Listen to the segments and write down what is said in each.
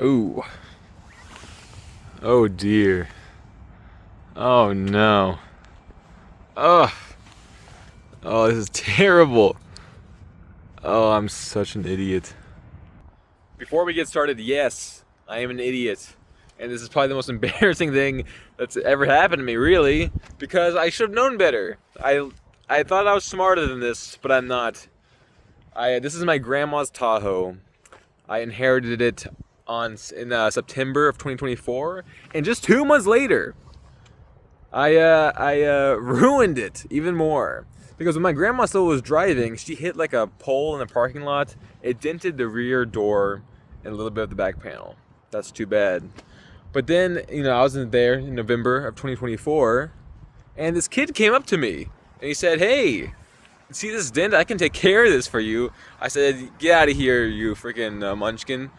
Ooh. Oh dear. Oh no. Ugh. Oh, this is terrible. Oh, I'm such an idiot. Before we get started, yes, I am an idiot. And this is probably the most embarrassing thing that's ever happened to me, really, because I should have known better. I thought I was smarter than this, but I'm not. This is my grandma's Tahoe. I inherited it in September of 2024, and just 2 months later, I ruined it even more. Because when my grandma still was driving, she hit like a pole in the parking lot. It dented the rear door and a little bit of the back panel. That's too bad. But then, I was in there in November of 2024, and this kid came up to me, and he said, "Hey, see this dent? I can take care of this for you." I said, "Get out of here, you freaking munchkin."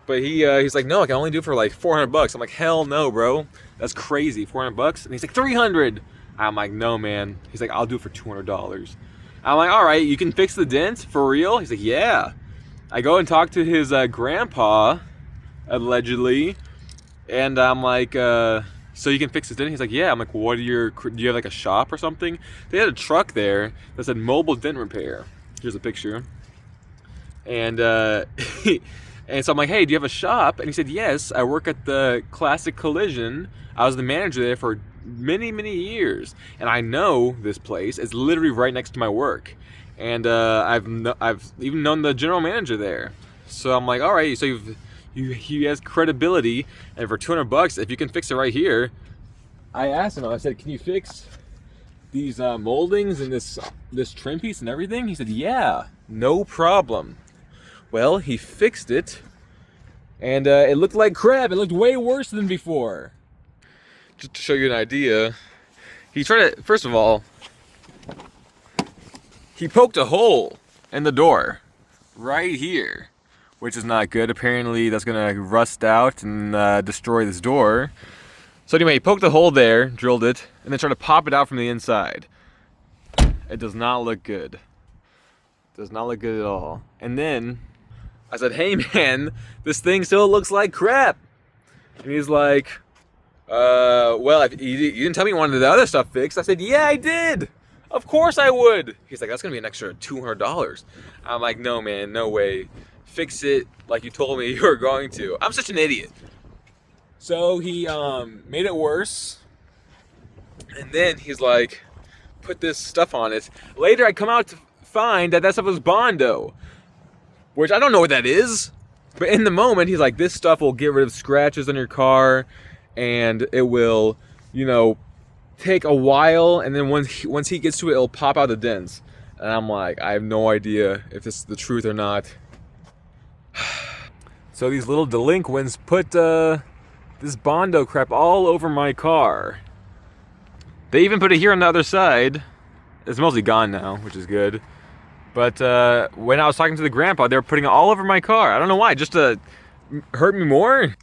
But he's like, "No, I can only do it for like $400. I'm like, "Hell no, bro. That's crazy. $400? And he's like, "$300. I'm like, "No, man." He's like, "I'll do it for $200. I'm like, "All right, you can fix the dent for real?" He's like, "Yeah." I go and talk to his grandpa, allegedly, and I'm like, "So you can fix this dent?" He's like, "Yeah." I'm like, "Well, do you have like a shop or something?" They had a truck there that said mobile dent repair. Here's a picture. And and so I'm like, "Hey, do you have a shop?" And he said, "Yes, I work at the Classic Collision. I was the manager there for many, many years, and I know this place. It's literally right next to my work, and I've even known the general manager there." So I'm like, "All right, so he has credibility, and for $200, if you can fix it right here." I asked him. I said, "Can you fix these moldings and this trim piece and everything?" He said, "Yeah, no problem." Well, he fixed it, and it looked like crap. It looked way worse than before. Just to show you an idea, he tried to, first of all, he poked a hole in the door right here, which is not good. Apparently, that's gonna rust out and destroy this door. So anyway, he poked a hole there, drilled it, and then tried to pop it out from the inside. It does not look good. It does not look good at all. And then I said, "Hey man, this thing still looks like crap." And he's like, well, if you didn't tell me you wanted the other stuff fixed." I said, "Yeah, I did. Of course I would." He's like, "That's gonna be an extra $200. I'm like, "No man, no way. Fix it like you told me you were going to." I'm such an idiot. So he made it worse. And then he's like, "Put this stuff on it." Later I come out to find that stuff was Bondo, which I don't know what that is. But in the moment, he's like, "This stuff will get rid of scratches on your car, and it will, take a while, and then once he gets to it, it'll pop out the dents." And I'm like, I have no idea if this is the truth or not. So these little delinquents put this Bondo crap all over my car. They even put it here on the other side. It's mostly gone now, which is good. But when I was talking to the grandpa, they were putting it all over my car. I don't know why, just to hurt me more.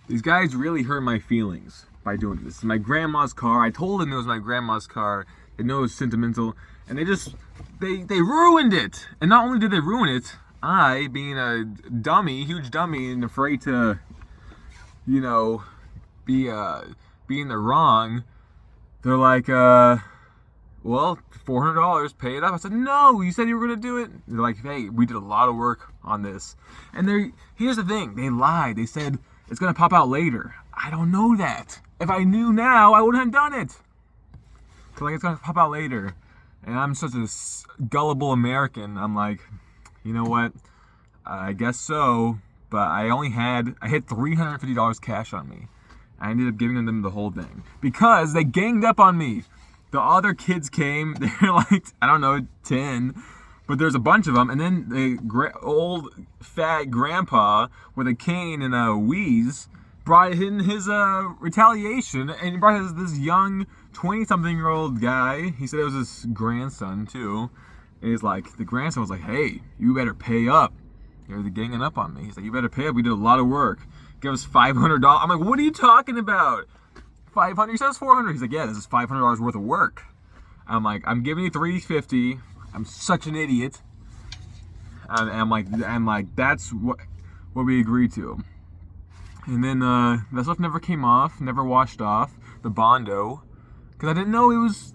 These guys really hurt my feelings by doing this. It's my grandma's car. I told them it was my grandma's car. They know it was sentimental, and they ruined it. And not only did they ruin it, I, being a dummy, huge dummy, and afraid to, be in the wrong, they're like, "Well, $400, pay it up." I said, "No, you said you were gonna do it." They're like, "Hey, we did a lot of work on this." And here's the thing, they lied. They said it's gonna pop out later. I don't know that. If I knew now, I wouldn't have done it. Cause like it's gonna pop out later, and I'm such a gullible American. I'm like, you know what? I guess so. But I hit $350 cash on me. I ended up giving them the whole thing because they ganged up on me. The other kids came. They're like, I don't know, 10, but there's a bunch of them. And then the old fat grandpa with a cane and a wheeze brought in his retaliation, and he brought this young 20-something-year-old guy. He said it was his grandson too. And he's like, the grandson was like, "Hey, you better pay up. They're ganging up on me." He's like, "You better pay up. We did a lot of work. Give us $500. I'm like, "What are you talking about? 500? He says 400. He's like, "Yeah, this is $500 worth of work." I'm like, "I'm giving you $350. I'm such an idiot." And I'm like, that's what we agreed to. And then that stuff never came off, never washed off. The Bondo, because I didn't know it was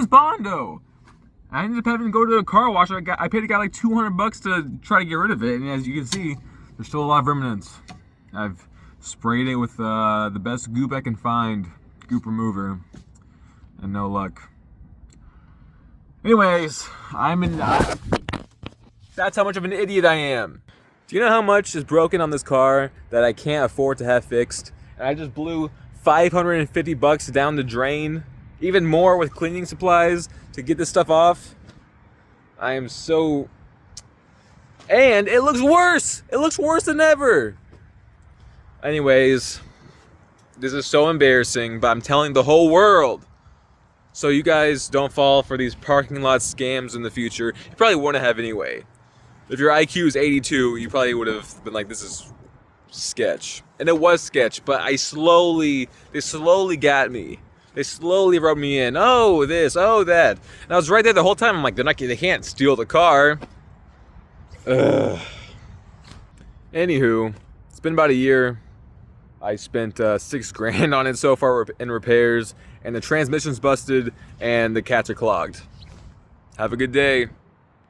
Bondo. I ended up having to go to a car wash. I paid a guy like $200 to try to get rid of it, and as you can see, there's still a lot of remnants. I've sprayed it with the best goop I can find, goop remover, and no luck. Anyways, that's how much of an idiot I am. Do you know how much is broken on this car that I can't afford to have fixed? And I just blew $550 down the drain, even more with cleaning supplies to get this stuff off. I am so... And it looks worse! It looks worse than ever! Anyways, this is so embarrassing, but I'm telling the whole world. So you guys don't fall for these parking lot scams in the future. You probably wouldn't have anyway. If your IQ is 82, you probably would have been like, this is sketch. And it was sketch, but they slowly got me. They slowly rubbed me in. Oh, this, oh, that. And I was right there the whole time. I'm like, they can't steal the car. Ugh. Anywho, it's been about a year. I spent $6,000 on it so far in repairs, and the transmission's busted, and the cats are clogged. Have a good day.